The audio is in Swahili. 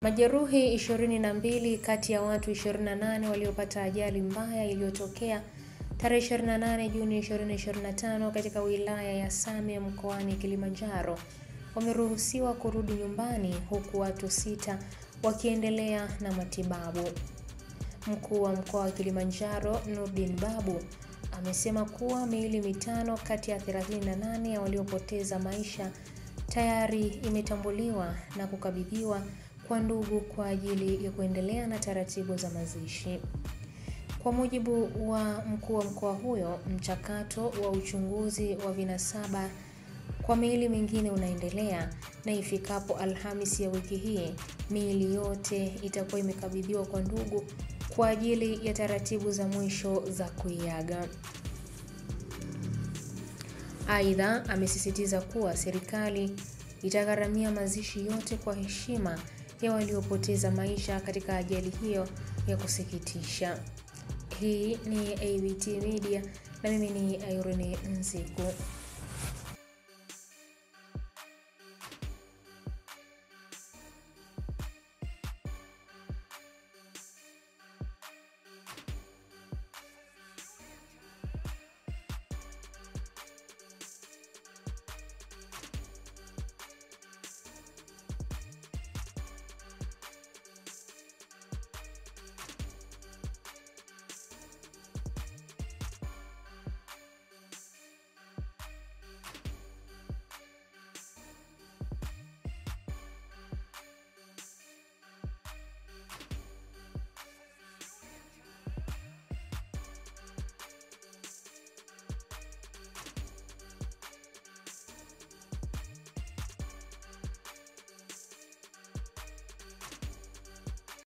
Majeruhi 22 kati ya watu 28 waliopata ajali mbaya iliyotokea tarehe 28 Juni 2025 katika wilaya ya Same mkoani Kilimanjaro wameruhusiwa kurudi nyumbani, huku watu 6 wakiendelea na matibabu. Mkuu wa mkoa wa Kilimanjaro Nurdin Babu amesema kuwa miili 5 kati ya 38 ya waliopoteza maisha tayari imetambuliwa na kukabidhiwa kwa ndugu kwa ajili ya kuendelea na taratibu za mazishi. Kwa mujibu wa mkuu wa mkoa huyo, mchakato wa uchunguzi wa vinasaba kwa miili mingine unaendelea, na ifikapo Alhamisi ya wiki hii miili yote itakuwa imekabidhiwa kwa ndugu kwa ajili ya taratibu za mwisho za kuiaga. Aidha, amesisitiza kuwa serikali itagharamia mazishi yote kwa heshima ya waliopoteza maisha katika ajali hiyo ya kusikitisha. Hii ni AVT Media na mimi ni Irene Nziku.